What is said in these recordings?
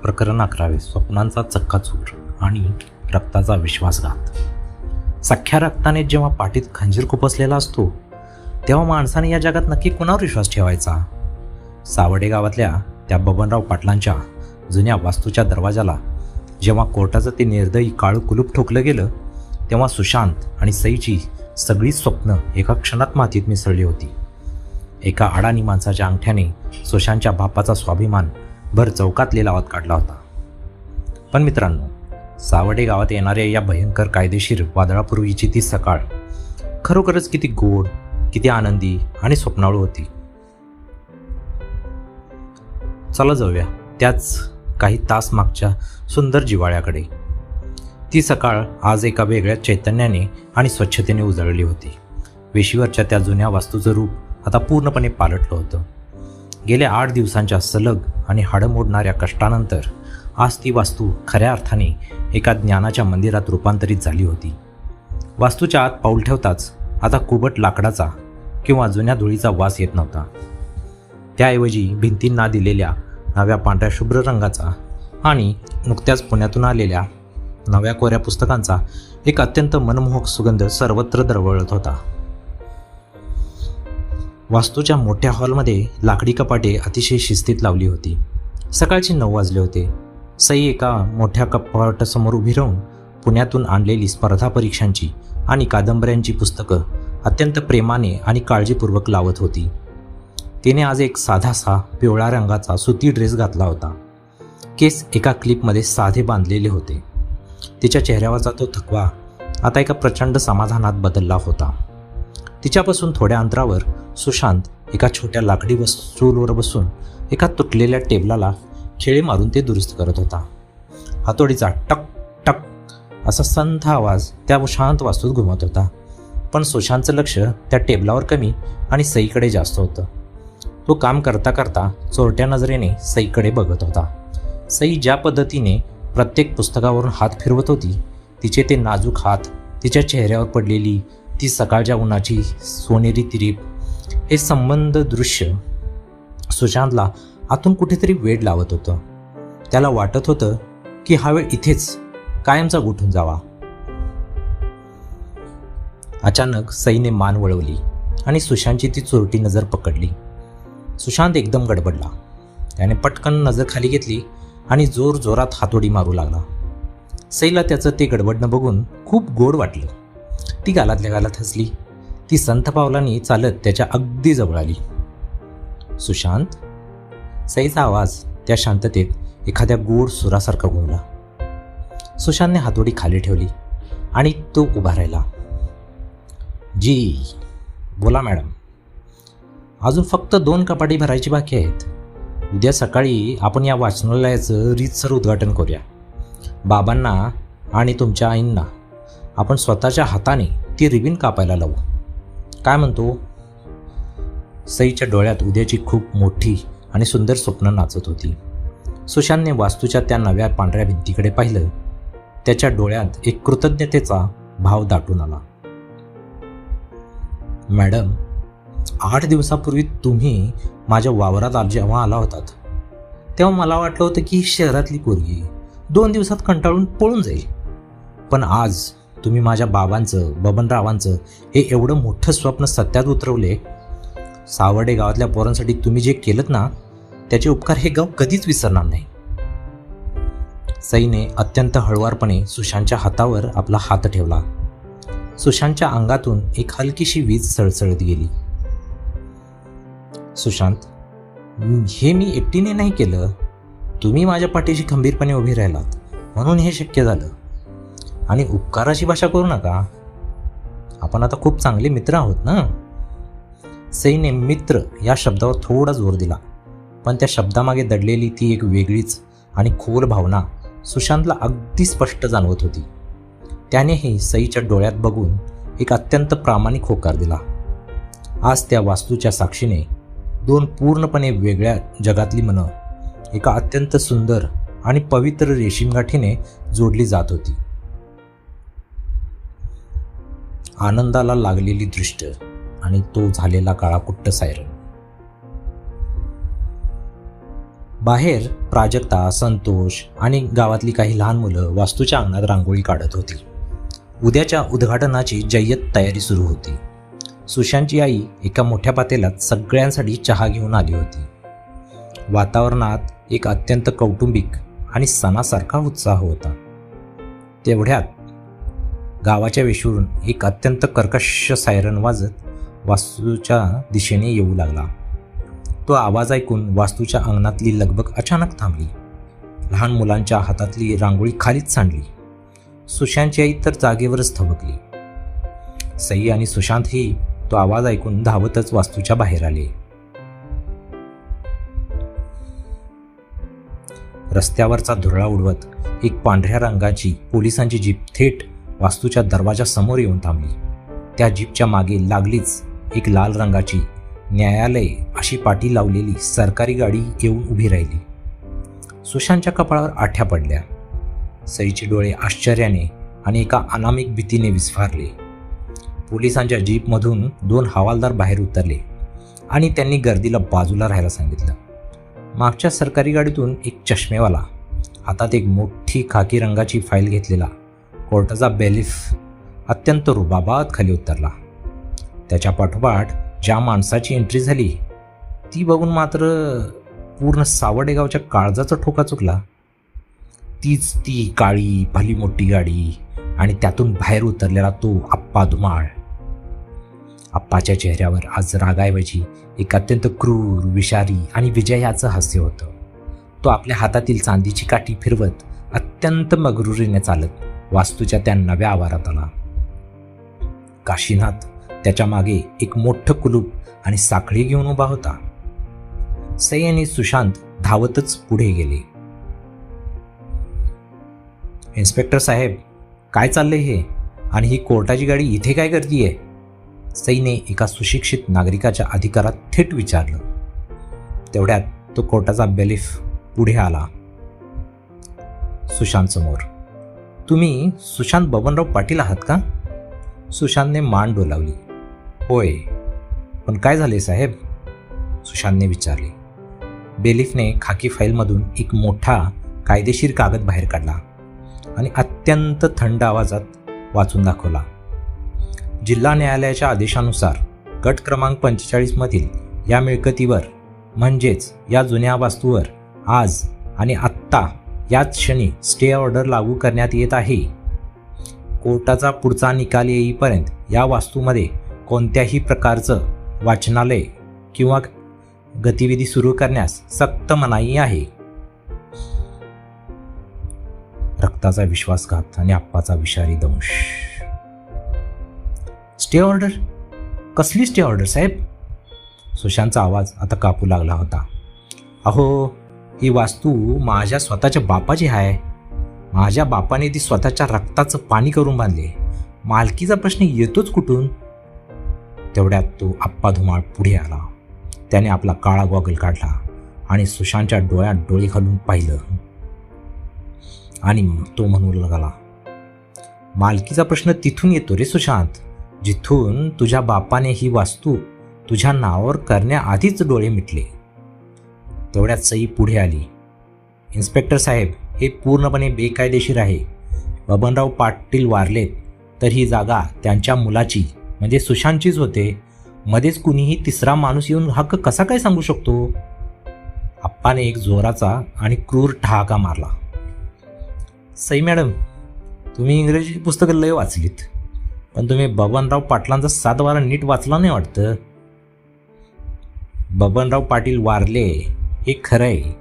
प्रकरण 11. स्वप्नांचा चक्काचूर आणि रक्ताचा विश्वासघात. सख्ख्या रक्ताने जेव्हा पाठीत खंजीर खुपसलेला असतो तेव्हा माणसाने या जगात नक्की कुणावर विश्वास ठेवायचा. सावडे गावातल्या त्या बबनराव पाटलांच्या जुन्या वास्तूच्या दरवाजाला जेव्हा कोर्टाचं ते निर्दयी काळं कुलूप ठोकलं गेलं तेव्हा सुशांत आणि सईची सगळी स्वप्न एका क्षणात मातीत मिसळली होती. एका अडाणी माणसाच्या अंगठ्याने सुशांतच्या बापाचा स्वाभिमान भर चौकात लिलावात काढला होता. पण मित्रांनो, सावडे गावात येणाऱ्या या भयंकर कायदेशीर वादळापूर्वीची ती सकाळ खरोखरच किती गोड, किती आनंदी आणि स्वप्नाळू होती. चला जाऊया त्याच काही तास मागच्या सुंदर जिव्हाळ्याकडे. ती सकाळ आज एका वेगळ्या चैतन्याने आणि स्वच्छतेने उजळली होती. वेशीवरच्या त्या जुन्या वास्तूचं रूप आता पूर्णपणे पालटलं होतं. गेल्या 8 दिवसांच्या सलग आणि हाडं मोडणाऱ्या कष्टानंतर आज ती वास्तू खऱ्या अर्थाने एका ज्ञानाच्या मंदिरात रूपांतरित झाली होती. वास्तूच्या आत पाऊल ठेवताच आता कुबट लाकडाचा किंवा जुन्या धुळीचा वास येत नव्हता. त्याऐवजी भिंतींना दिलेल्या नव्या पांढऱ्या शुभ्र रंगाचा आणि नुकत्याच पुण्यातून आलेल्या नव्या कोऱ्या पुस्तकांचा एक अत्यंत मनमोहक सुगंध सर्वत्र दरवळत होता. वास्तूच्या मोठ्या हॉलमध्ये लाकडी कपाटे अतिशय शिस्तीत लावली होती. सकाळचे 9 वाजले होते. सई एका मोठ्या कपाटासमोर उभी राहून पुण्यातून आणलेली स्पर्धा परीक्षांची आणि कादंबऱ्यांची पुस्तकं अत्यंत प्रेमाने आणि काळजीपूर्वक लावत होती. तिने आज एक साधासा पिवळ्या रंगाचा सुती ड्रेस घातला होता. केस एका क्लिपमध्ये साधे बांधलेले होते. तिच्या चेहऱ्यावरचा तो थकवा आता एका प्रचंड समाधानात बदलला होता. तिच्यापासून थोड्या अंतरावर सुशांत एका छोट्या लाकडी स्टूलवर बसून एका तुटलेल्या टेबलाला खिळे मारून ते दुरुस्त करत होता. हातोडीचा टक टक असा संथ आवाज त्या शांत वास्तूत घुमत होता. पण सुशांतचं लक्ष त्या टेबलावर कमी आणि सईकडे जास्त होतं. तो काम करता करता चोरट्या नजरेने सईकडे बघत होता. सई ज्या पद्धतीने प्रत्येक पुस्तकावरून हात फिरवत होती, तिचे ते नाजूक हात, तिच्या चेहऱ्यावर पडलेली ती सकाळच्या उन्हाची सोनेरी तिरीप, हे संबंध दृश्य सुशांतला आतून कुठेतरी वेड लावत होतं. त्याला वाटत होतं की हा वेळ इथेच कायमचा गुंतून जावा. अचानक सईने मान वळवली आणि सुशांतची ती चोरटी नजर पकडली. सुशांत एकदम गडबडला. त्याने पटकन नजर खाली घेतली आणि जोर जोरात हातोडी मारू लागला. सईला त्याचं ते गडबडणं बघून खूप गोड वाटलं. ती गालातल्या गालात हसली. ती संथ पावलांनी चालत त्याच्या अगदी जवळ आली. सुशांत. सईचा आवाज त्या शांततेत एखाद्या गोड सुरासारखा घुमला. सुशांतने हातोडी खाली ठेवली आणि तो उभा राहिला. जी, बोला मॅडम. अजून फक्त 2 कपाटी भरायची बाकी आहेत. उद्या सकाळी आपण या वाचनालयाचं रीतसर उद्घाटन करूया. बाबांना आणि तुमच्या आईंना आपण स्वतःच्या हाताने ती रिबीन कापायला लावू. काय म्हणतो? सईच्या डोळ्यात उद्याची खूप मोठी आणि सुंदर स्वप्न नाचत होती. सुशांतने वास्तूच्या त्या नव्या पांढऱ्या भिंतीकडे पाहिलं. त्याच्या डोळ्यात एक कृतज्ञतेचा भाव दाटून आला. मॅडम, 8 दिवसापूर्वी तुम्ही माझ्या वावरात जेव्हा आला होतात तेव्हा मला वाटलं होतं की शहरातली पोरगी 2 दिवसात कंटाळून पळून जाईल. पण आज तुम्ही माझ्या बाबांचं, बबनरावांचं हे एवढं मोठं स्वप्न सत्यात उतरवले. सावडे गावातल्या पोरांसाठी तुम्ही जे केलं ना, त्याचे उपकार हे गाव कधीच विसरणार नाही. सईने अत्यंत हळुवारपणे सुशांतच्या हातावर आपला हात ठेवला. सुशांतच्या अंगातून एक हलकीशी वीज सळसळत गेली. सुशांत, हे मी एकटीने नाही केलं. तुम्ही माझ्या पाठीशी खंबीरपणे उभी राहिलात म्हणून हे शक्य झालं. आणि उपकाराची भाषा करू नका. आपण आता खूप चांगले मित्र आहोत ना. सईने मित्र या शब्दावर थोडा जोर दिला. पण त्या शब्दामागे दडलेली ती एक वेगळीच आणि खोल भावना सुशांतला अगदी स्पष्ट जाणवत होती. त्यानेही सईच्या डोळ्यात बघून एक अत्यंत प्रामाणिक होकार दिला. आज त्या वास्तूच्या साक्षीने 2 पूर्णपणे वेगळ्या जगातली मनं एका अत्यंत सुंदर आणि पवित्र रेशीमगाठीने जोडली जात होती. आनंदाला लागलेली दृष्ट आणि तो झालेला काळाकुट्ट सायरन. बाहेर प्राजक्ता, संतोष आणि गावातली काही लहान मुलं वास्तूच्या अंगणात रांगोळी काढत होती. उद्याच्या उद्घाटनाची जय्यत तयारी सुरू होती. सुशांतची आई एका मोठ्या पातेल्यात सगळ्यांसाठी चहा घेऊन आली होती. वातावरणात एक अत्यंत कौटुंबिक आणि सणासारखा उत्साह होता. तेवढ्यात गावाच्या वेशीवरून एक अत्यंत कर्कश सायरन वाजत वास्तूच्या दिशेने येऊ लागला. तो आवाज ऐकून वास्तूच्या अंगणातली लगबग अचानक थांबली. लहान मुलांच्या हातातली रांगोळी खालीच सांडली. सुशांतची आई तर जागेवरच थबकली. सई आणि सुशांतही तो आवाज ऐकून धावतच वास्तूच्या बाहेर आले. रस्त्यावरचा धुरळा उडवत एक पांढऱ्या रंगाची पोलिसांची जीप थेट वास्तूच्या दरवाजासमोर येऊन थांबली. त्या जीपच्या मागे लागलीच एक लाल रंगाची न्यायालय अशी पाटी लावलेली सरकारी गाडी येऊन उभी राहिली. सुशांतच्या कपाळावर आठ्या पडल्या. सईचे डोळे आश्चर्याने आणि एका अनामिक भीतीने विस्फारले. पोलिसांच्या जीपमधून 2 हवालदार बाहेर उतरले आणि त्यांनी गर्दीला बाजूला राहायला सांगितलं. मागच्या सरकारी गाडीतून एक चष्मेवाला, हातात एक मोठी खाकी रंगाची फाईल घेतलेला कोर्टाचा बेलिफ अत्यंत रुबाबात खाली उतरला. त्याच्या पाठोपाठ ज्या माणसाची एंट्री झाली ती बघून मात्र पूर्ण सावडेगावच्या काळजाचा ठोका चुकला. तीच ती काळी भली मोठी गाडी आणि त्यातून बाहेर उतरलेला तो आप्पा धुमाळ. आप्पाच्या चेहऱ्यावर आज रागाऐवजी एक अत्यंत क्रूर, विषारी आणि विजयाचं हास्य होतं. तो आपल्या हातातील चांदीची काठी फिरवत अत्यंत मगरुरीने चालत वास्तूच्या त्या नव्या आवारात आला. काशीनाथ त्याच्या मागे एक मोठं कुलूप आणि साखळी घेऊन उभा होता. सई आणि सुशांत धावतच पुढे गेले. इन्स्पेक्टर साहेब, काय चाललंय हे? आणि ही कोर्टाची गाडी इथे काय करतीये? सईने एका सुशिक्षित नागरिकाच्या अधिकारात थेट विचारलं. तेवढ्यात तो कोर्टाचा बेलिफ पुढे आला. सुशांत समोर. तुम्ही सुशांत बबनराव पाटील आहात का? सुशांतने मान डोलावली. होय, पण काय झाले साहेब? सुशांतने विचारले. बेलिफने खाकी फाईलमधून एक मोठा कायदेशीर कागद बाहेर काढला आणि अत्यंत थंड आवाजात वाचून दाखवला. जिल्हा न्यायालयाच्या आदेशानुसार गट क्रमांक 45 मधील या मिळकतीवर म्हणजेच या जुन्या वास्तूवर आज आणि आत्ता याच क्षणी स्टे ऑर्डर लागू करण्यात येत आहे. कोर्टाचा पुढचा निकाल येईपर्यंत या वास्तूमध्ये कोणत्याही प्रकारचं वाचनालय किंवा गतिविधी सुरू करण्यास सक्त मनाई आहे. रक्ताचा विश्वासघात आणि आप्पाचा विषारी दंश. Stay order? कसली स्टे ऑर्डर साहेब? सुशांतचा आवाज आता कापू लागला होता. अहो, ही वास्तू माझ्या स्वतःच्या बापाची आहे. माझ्या बापाने ती स्वतःच्या रक्ताचं पाणी करून बांधले. मालकीचा प्रश्न येतोच कुठून? तेवढ्यात तो आप्पा धुमाळ पुढे आला. त्याने आपला काळा गॉगल काढला आणि सुशांतच्या डोळ्यात डोळे घालून पाहिलं आणि तो म्हणू लागला, मालकीचा प्रश्न तिथून येतो रे सुशांत, जिथून तुझ्या बापाने ही वास्तू तुझ्या नावावर करण्याआधीच डोळे मिटले. तेवढ्यात सई पुढे आली. इन्स्पेक्टर साहेब, हे पूर्णपणे बेकायदेशीर आहे. बबनराव पाटील वारलेत तर ही जागा त्यांच्या मुलाची म्हणजे सुशांतचीच होते. मध्येच कुणीही तिसरा माणूस येऊन हक्क कसा काय सांगू शकतो? आप्पाने एक जोराचा आणि क्रूर ठहाका मारला. सई मॅडम, तुम्ही इंग्रजी पुस्तकं लय वाचलीत, पण तुम्ही बबनराव पाटलांचा 7 वारा नीट वाचला नाही वाटतं. बबनराव पाटील वारले हे खरं आहे,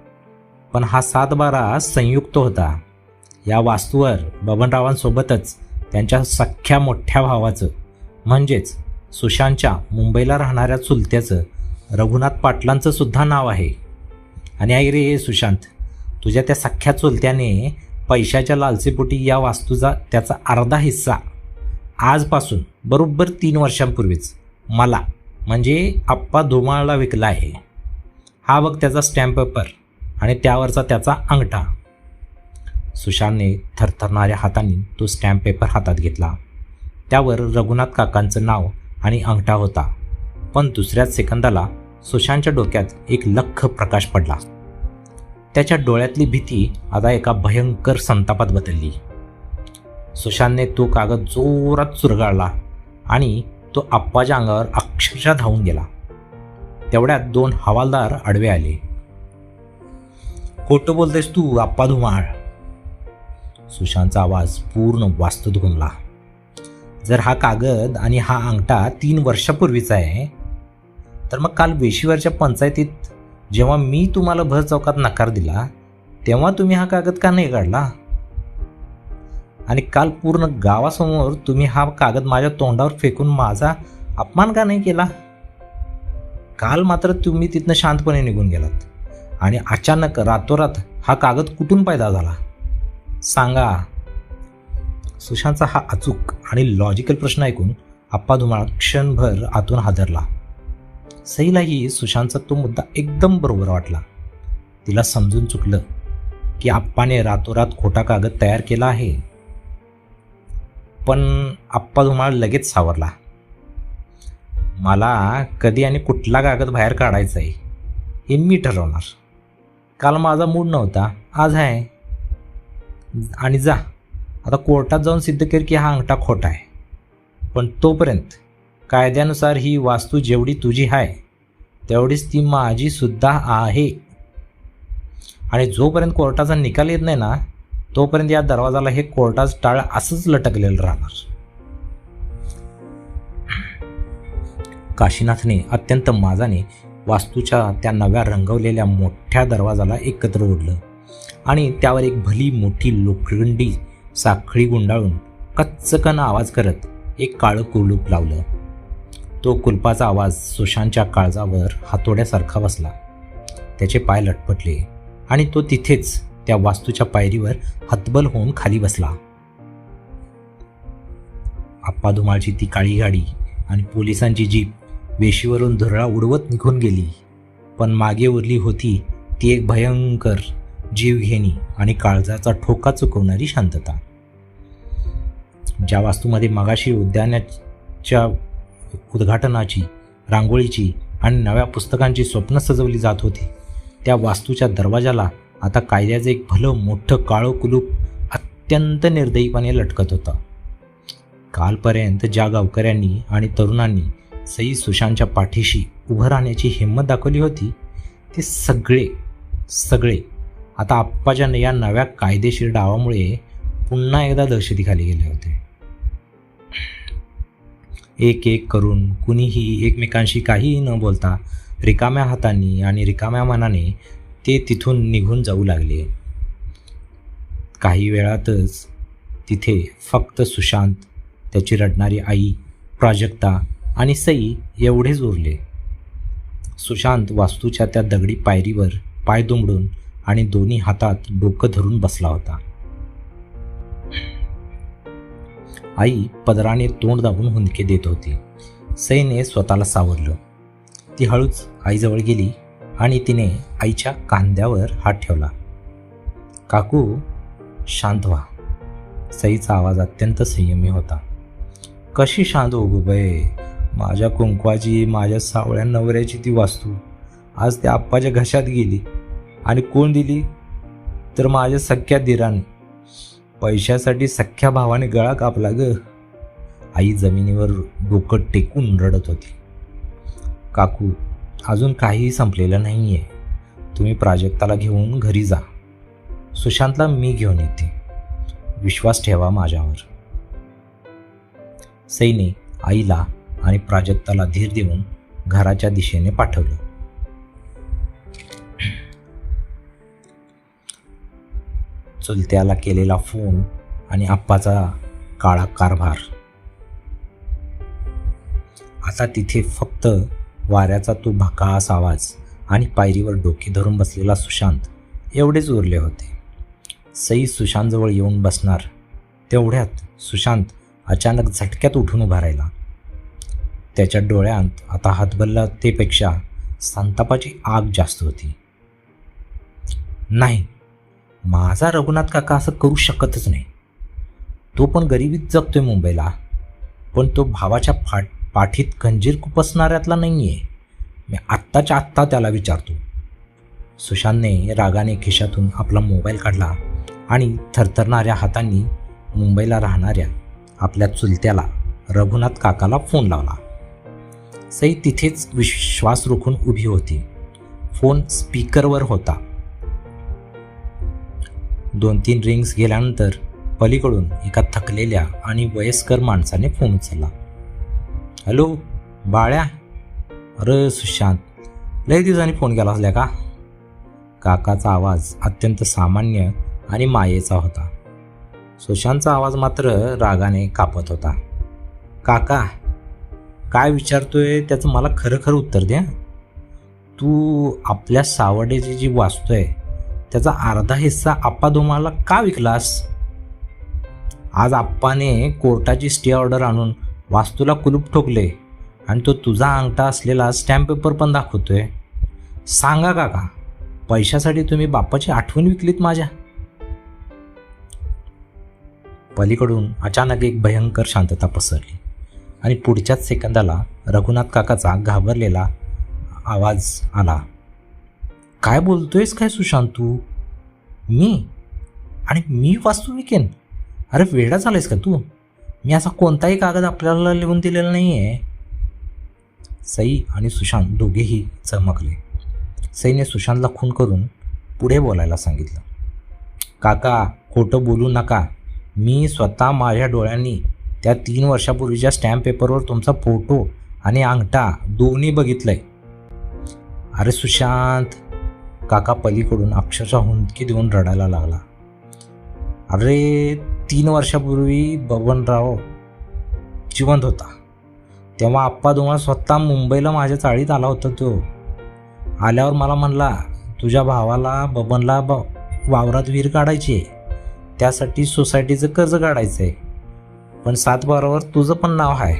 पण हा 7 बारा संयुक्त होता. या वास्तूवर बबनरावांसोबतच त्यांच्या सख्ख्या मोठ्या भावाचं म्हणजेच सुशांतच्या मुंबईला राहणाऱ्या चुलत्याचं रघुनाथ पाटलांचं सुद्धा नाव आहे. आणि आई रे सुशांत, तुझ्या त्या सख्ख्या चुलत्याने पैशाच्या लालसेपोटी या वास्तूचा त्याचा अर्धा हिस्सा आजपासून बरोबर 3 वर्षांपूर्वीच मला म्हणजे आप्पा धुमाळला विकला आहे. हा बघ त्याचा स्टॅम्प पेपर आणि त्यावरचा त्याचा अंगठा. सुशांतने थरथरणाऱ्या हातांनी तो स्टॅम्प पेपर हातात घेतला. त्यावर रघुनाथ काकांचं नाव आणि अंगठा होता. पण दुसऱ्याच सेकंदाला सुशांतच्या डोक्यात एक लख्ख प्रकाश पडला. त्याच्या डोळ्यातली भीती आता एका भयंकर संतापात बदलली. सुशांतने तो कागद जोरात चुरगाळला आणि तो आप्पाच्या अंगावर अक्षरशः धावून गेला. तेवढ्यात 2 हवालदार आडवे आले. खोटं बोलतेस तू आप्पा धुमाळ. सुशांतचा आवाज पूर्ण वास्तूत घुमला. जर हा कागद आणि हा अंगठा 3 वर्षापूर्वीचा आहे, तर मग काल वेशीवरच्या पंचायतीत जेव्हा मी तुम्हाला भर चौकात नकार दिला तेव्हा तुम्ही हा कागद का नाही काढला? आणि काल पूर्ण गावासमोर तुम्ही हा कागद माझ्या तोंडावर फेकून माझा अपमान का नाही केला? काल मात्र तुम्ही तिथनं शांतपणे निघून गेलात आणि अचानक रातोरात हा कागद कुठून पैदा झाला सांगा. सुशांतचा हा अचूक आणि लॉजिकल प्रश्न ऐकून आप्पा धुमाळ क्षणभर आतून हादरला. सईलाही सुशांतचा तो मुद्दा एकदम बरोबर वाटला. तिला समजून चुकलं की आप्पाने रातोरात खोटा कागद तयार केला आहे. पण आप्पा धुमाळ लगेच सावरला. मला कधी आणि कुठला कागद बाहेर काढायचा आहे हे मी ठरवणार. काल माझा मूड नव्हता, आज आहे. आणि जा आता कोर्टात जाऊन सिद्ध कर की हा अंगठा खोटा आहे. पण तोपर्यंत कायद्यानुसार ही वास्तू जेवढी तुझी आहे तेवढीच ती माझी सुद्धा आहे. आणि जोपर्यंत कोर्टाचा निकाल येत नाही ना, तोपर्यंत या दरवाजाला हे कोर्टाचं टाळ असंच लटकलेलं राहणार. काशीनाथने अत्यंत माजाने वास्तूच्या त्या नव्या रंगवलेल्या मोठ्या दरवाजाला एकत्र ओढलं आणि त्यावर एक भली मोठी लोखंडी साखळी गुंडाळून कच्चकन आवाज करत एक काळं कुलूप लावलं. तो कुलपाचा आवाज सुशांतच्या काळजावर हातोड्यासारखा बसला. त्याचे पाय लटपटले आणि तो तिथेच त्या वास्तूच्या पायरीवर हतबल होऊन खाली बसला. आप्पा धुमाळची ती काळी गाडी आणि पोलिसांची जीप वेशीवरून धुरळा उडवत निघून गेली. पण मागे उरली होती ती एक भयंकर, जीवघेणी आणि काळजाचा ठोका चुकवणारी शांतता. ज्या वास्तूमध्ये मगाशी उद्यानाच्या उद्घाटनाची, रांगोळीची आणि नव्या पुस्तकांची स्वप्न सजवली जात होती, त्या वास्तूच्या दरवाजाला आता कायद्याचं एक भलं मोठं काळं कुलूप अत्यंत निर्दयीपणे लटकत होतं. कालपर्यंत ज्या गावकऱ्यांनी आणि तरुणांनी सई सुशांतच्या पाठीशी उभं राहण्याची हिंमत दाखवली होती, ते सगळे आता आप्पाच्या या नव्या कायदेशीर डावामुळे पुन्हा एकदा दहशतीखाली गेले होते. एक एक करून कुणीही एकमेकांशी काहीही न बोलता रिकाम्या हातांनी आणि रिकाम्या मनाने ते तिथून निघून जाऊ लागले. काही वेळातच तिथे फक्त सुशांत, त्याची रडणारी आई प्राजक्ता आणि सई एवढेच उरले. सुशांत वास्तूच्या त्या दगडी पायरीवर पाय दुमडून आणि दोन्ही हातात डोकं धरून बसला होता. आई पदराने तोंड दाबून हुंदके देत होती. सईने स्वतःला सावरलं. ती हळूच आईजवळ गेली आणि तिने आईच्या खांद्यावर हात ठेवला. काकू, शांत व्हा. सईचा आवाज अत्यंत संयमी होता. कशी शांत हो गो बाई? माझ्या कुंकवाची, माझ्या सावळ्या नवऱ्याची ती वास्तू आज त्या आप्पाच्या घशात गेली. आणि कोण दिली? तर माझ्या सख्या दिराने. पैशासाठी सख्या भावाने गळा कापला ग. आई जमिनीवर डोकं टेकून रडत होती. काकू, अजून काहीही संपलेलं नाही आहे. तुम्ही प्राजक्ताला घेऊन घरी जा. सुशांतला मी घेऊन येते. विश्वास ठेवा माझ्यावर. सईने आईला आणि प्राजक्ताला धीर देऊन घराच्या दिशेने पाठवलं. चुलत्याला केलेला फोन आणि आप्पाचा काळा कारभार. आता तिथे फक्त वाऱ्याचा तो भकास आवाज आणि पायरीवर डोके धरून बसलेला सुशांत एवढेच उरले होते. सई सुशांतजवळ येऊन बसणार तेवढ्यात सुशांत अचानक झटक्यात उठून उभा राहिला. त्याच्या डोळ्यात आता हतबलतेपेक्षा संतापाची आग जास्त होती. नाही, माझा रघुनाथ काका असं करू शकतच नाही. तो पण गरिबीत जगतोय मुंबईला, पण तो भावाच्या पाठीत खंजीर खुपसणाऱ्यातला नाही आहे. मी आत्ताच्या आत्ता त्याला विचारतो. सुशांतने रागाने खिशातून आपला मोबाईल काढला आणि थरथरणाऱ्या हातांनी मुंबईला राहणाऱ्या आपल्या चुलत्याला रघुनाथ काकाला फोन लावला. सई तिथेच विश्वास रोखून उभी होती. फोन स्पीकरवर होता. 2-3 रिंग्स गेल्यानंतर पलीकडून एका थकलेल्या आणि वयस्कर माणसाने फोन उचलला. हॅलो बाळ्या. अरे सुशांत, लय दिवसांनी फोन केला असल्या का? काकाचा आवाज अत्यंत सामान्य आणि मायेचा होता. सुशांतचा आवाज मात्र रागाने कापत होता. काका, काय विचारतोय त्याचं मला खरं खरं उत्तर द्या. तू आपल्या सावडेची जी वास्तू आहे त्याचा अर्धा हिस्सा आप्पा धुमाळला का विकलास? आज आप्पाने कोर्टाची स्टे ऑर्डर आणून वास्तूला कुलूप ठोकले आणि तो तुझा अंगठा असलेला स्टॅम्प पेपर पण दाखवतोय. सांगा काका, पैशासाठी तुम्ही बाप्पाची आठवण विकलीत माझ्या? पलीकडून अचानक एक भयंकर शांतता पसरली आणि पुढच्याच सेकंदाला रघुनाथ काकाचा घाबरलेला आवाज आला. काय बोलतोयस काय सुशांत तू? मी वास्तू विकेन? अरे वेडा झालायस का तू? मी असा कोणताही कागद आपल्याला लिहून दिलेला नाही आहे. सई आणि सुशांत दोघेही चमकले. सईने सुशांतला खून करून पुढे बोलायला सांगितलं. काका, खोटं बोलू नका. मी स्वतः माझ्या डोळ्यांनी त्या 3 वर्षापूर्वीच्या स्टॅम्प पेपरवर तुमचा फोटो आणि अंगठा दोन्ही बघितलंय. अरे सुशांत, काका पलीकडून अक्षरशः हुंदकी देऊन रडायला लागला. अरे 3 वर्षापूर्वी बबनराव जिवंत होता तेव्हा आप्पा धुमाळ स्वतः मुंबईला माझ्या चाळीत आला होता. तो आल्यावर मला म्हणला, तुझ्या भावाला बबनला वावरात विहीर काढायची आहे, त्यासाठी सोसायटीचं कर्ज काढायचं आहे, पण 7/12वर तुझं पण नाव आहे,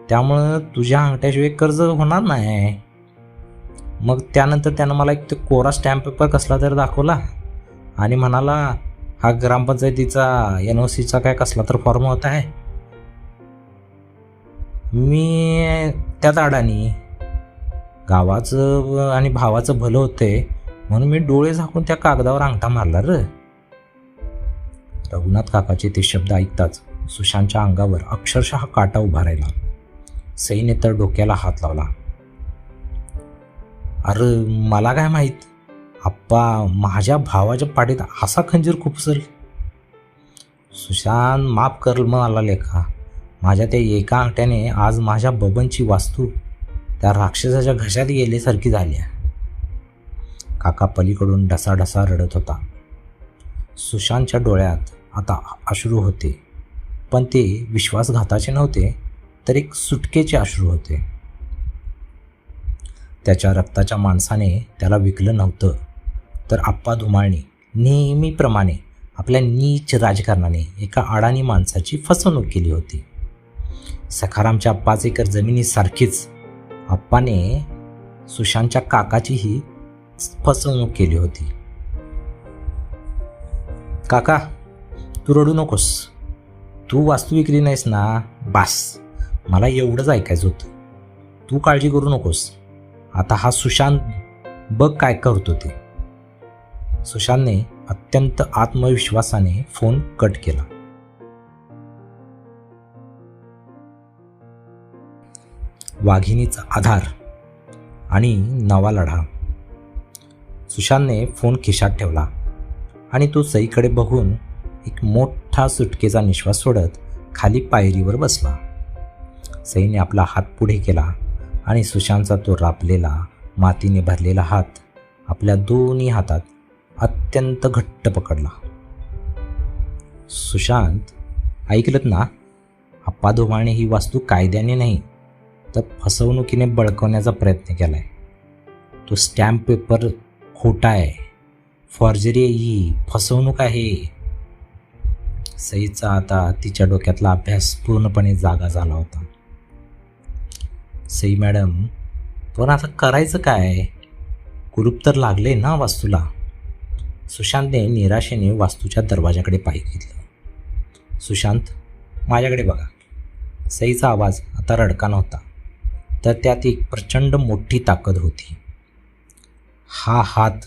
त्यामुळं तुझ्या अंगठ्याशिवाय कर्ज होणार नाही. मग त्यानंतर त्यानं मला एक कोरा स्टॅम्प पेपर कसला तरी दाखवला आणि म्हणाला, हा ग्रामपंचायतीचा NOCचा काय कसला तर फॉर्म होता आहे. मी त्यात अडाणी, गावाचं आणि भावाचं भलं होतंय म्हणून मी डोळे झाकून त्या कागदावर अंगठा मारला. रघुनाथ काकाचे ते शब्द ऐकताच सुशांतच्या अंगावर अक्षरशः काटा उभा राहिला. सईने तर डोक्याला हात लावला. अरे मला काय माहीत, आप्पा माझ्या भावाच्या पाठीत असा खंजीर खुपसेल. सुशांत माफ कर मला लेखा. माझ्या त्या एका अंगठ्याने आज माझ्या बबनची वास्तू त्या राक्षसाच्या घशात गेल्यासारखी झाली. काका पलीकडून ढसाढसा रडत होता. सुशांतच्या डोळ्यात आता अश्रू होते, पण ते विश्वासघाताचे नव्हते तर एक सुटकेचे अश्रू होते. त्याच्या रक्ताच्या माणसाने त्याला विकलं नव्हतं, तर आप्पा धुमाळने नेहमीप्रमाणे आपल्या नीच राजकारणाने एका अडाणी माणसाची फसवणूक केली होती. सखारामच्या 5 एकर जमिनीसारखीच आप्पाने सुशांतच्या काकाचीही फसवणूक केली होती. काका, तू रडू नकोस. तू वास्तू विकली नाहीस ना, बास, मला एवढंच ऐकायचं होतं. तू काळजी करू नकोस. आता हा सुशांत बघ काय करतो ते. सुशांतने अत्यंत आत्मविश्वासाने फोन कट केला. वाघिणीचा आधार आणि नवा लढा. सुशांतने फोन खिशात ठेवला आणि तो सईकडे बघून एक मोठा सुटकेचा निश्वास सोडत खाली पायरीवर बसला. सईने आपला हात पुढे केला आणि सुशांतचा तो रापलेला मातीने भरलेला हात आपल्या दोन्ही हातात अत्यंत घट्ट पकडला. सुशांत, ऐकलत ना, आप्पा धुमाळने ही वास्तू कायद्याने नाही तर फसवणुकीने बळकवण्याचा प्रयत्न केला आहे. तो स्टॅम्प पेपर खोटा आहे, फॉर्जरी आहे, ही फसवणूक आहे. सईचा आता तिच्या डोक्यातला अभ्यास पूर्णपणे जागा झाला होता. सई मॅडम, पण आता करायचं काय? कुलूप तर लागले ना वास्तूला. सुशांतने निराशेने वास्तूच्या दरवाजाकडे पाहिलं. सुशांत, माझ्याकडे बघा. सईचा आवाज आता रडका नव्हता, तर त्यात एक प्रचंड मोठी ताकद होती. हा हात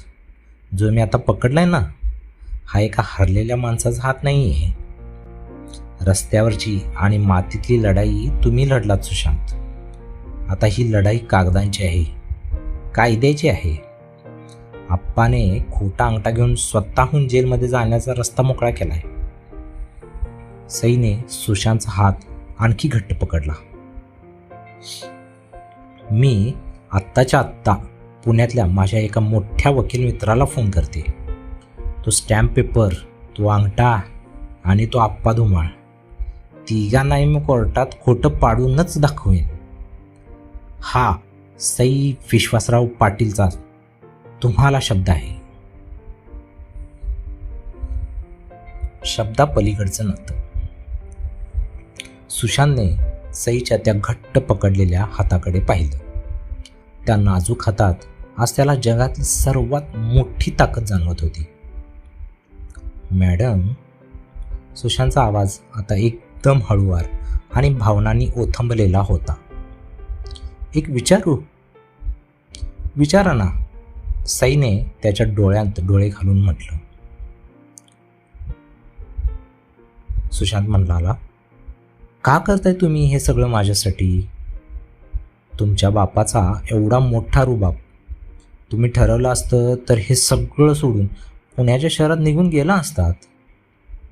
जो मी आता पकडलाय ना, हा एका हरलेल्या माणसाचा हात नाही आहे. रस्त्यावरची आणि मातीतली लढाई तुम्ही लढलात सुशांत. आता ही लढाई कागदांची आहे, कायद्याची आहे. आप्पाने खोटा अंगठा घेऊन स्वतःहून जेलमध्ये जाण्याचा रस्ता मोकळा केलाय. सईने सुशांतचा हात आणखी घट्ट पकडला. मी आत्ताच्या आत्ता पुण्यातल्या माझ्या एका मोठ्या वकील मित्राला फोन करते. तो स्टॅम्प पेपर, तो अंगठा आणि तो आप्पा धुमाळ तिघांनाही मी कोर्टात खोटं पाडूनच दाखवेन. हा सई विश्वासराव पाटीलचा तुम्हाला शब्द आहे. शब्दापलीकडचं नातं. सुशांतने सईच्या त्या घट्ट पकडलेल्या हाताकडे पाहिलं. त्या नाजूक हातात आज त्याला जगातील सर्वात मोठी ताकद जाणवत होती. मॅडम, सुशांतचा आवाज आता एकदम हळूवार आणि भावनांनी ओथंबलेला होता. एक विचारू? विचारा ना, सईने त्याच्या डोळ्यात डोळे घालून म्हटलं. सुशांत म्हणाला, का करताय तुम्ही हे सगळं माझ्यासाठी? तुमच्या बापाचा एवढा मोठा रुबाब, तुम्ही ठरवलं असतं तर हे सगळं सोडून पुण्याच्या शहरात निघून गेला असतात.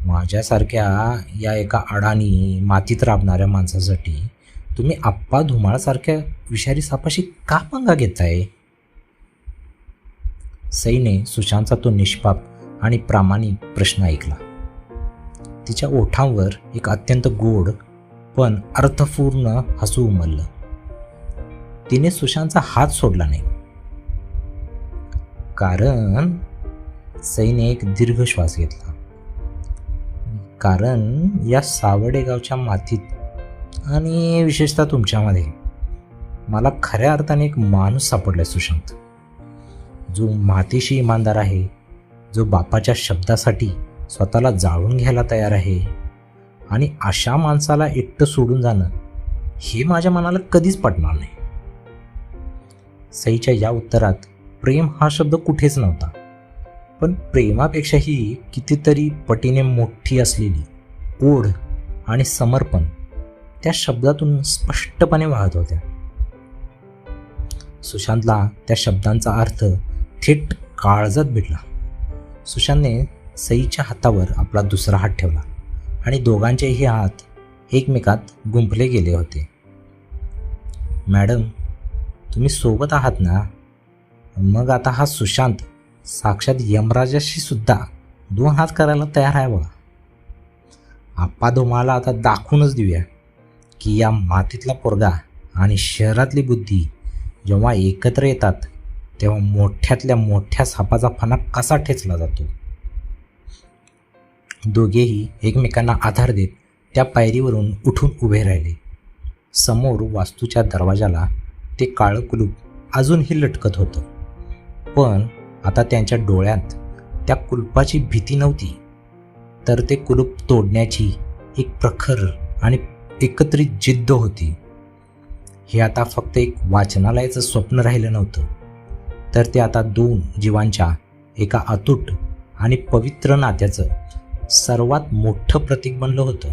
माझ्यासारख्या या एका अडाणी मातीत राबणाऱ्या माणसासाठी तुम्ही आप्पा धुमाळासारख्या विषारी सापाशी का पंगा घेताय? सईने सुशांतचा तो निष्पाप आणि प्रामाणिक प्रश्न ऐकला. तिच्या ओठांवर एक अत्यंत गोड पण अर्थपूर्ण हसू उमललं. तिने सुशांतचा हात सोडला नाही. कारण सईने एक दीर्घ श्वास घेतला. कारण या सावडे गावच्या मातीत आणि विशेषतः तुमच्यामध्ये मला खऱ्या अर्थाने एक माणूस सापडलाय सुशांत, जो मातीशी इमानदार आहे, जो बापाच्या शब्दासाठी स्वतःला जाळून घ्यायला तयार आहे. आणि अशा माणसाला एकटं सोडून जाणं हे माझ्या मनाला कधीच पटणार नाही. सईच्या या उत्तरात प्रेम हा शब्द कुठेच नव्हता, पण प्रेमापेक्षाही कितीतरी पटीने मोठी असलेली ओढ आणि समर्पण त्या शब्दातून स्पष्टपणे वाहत होत्या. सुशांतला त्या शब्दांचा अर्थ थेट काळजात भिडला. सुशांतने सईच्या हातावर आपला दुसरा हात ठेवला आणि दोघांचेही हात एकमेकात गुंफले गेले होते. मॅडम, तुम्ही सोबत आहात ना? मग आता हा सुशांत साक्षात यमराजाशी सुद्धा 2 हात करायला तयार आहे बघा. आप्पा धुमाळाला आता दाखवूनच देऊया की या मातीतला पोरगा आणि शहरातली बुद्धी जेव्हा एकत्र येतात तेव्हा मोठ्यातल्या मोठ्या सापाचा फणा कसा ठेचला जातो. दोघेही एकमेकांना आधार देत त्या पायरीवरून उठून उभे राहिले. समोर वास्तूच्या दरवाजाला ते काळं कुलूप अजूनही लटकत होतं, पण आता त्यांच्या डोळ्यात त्या कुलपाची भीती नव्हती, तर ते कुलूप तोडण्याची एक प्रखर आणि एकत्रित जिद्द होती. हे आता फक्त एक वाचनालयाचं स्वप्न राहिलं नव्हतं, तर ते आता 2 जीवांच्या एका अतूट आणि पवित्र नात्याचं सर्वात मोठं प्रतीक बनलं होतं.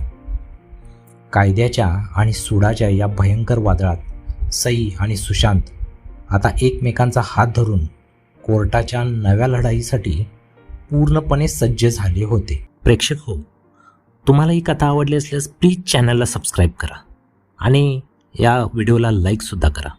कायद्याच्या आणि सुडाच्या या भयंकर वादळात सई आणि सुशांत आता एकमेकांचा हात धरून कोर्टाच्या नव्या लढाईसाठी पूर्णपणे सज्ज झाले होते. प्रेक्षक हो, तुम्हाला ही कथा आवडली असल्यास प्लीज चॅनलला सबस्क्राईब करा आणि या व्हिडिओला लाईकसुद्धा करा.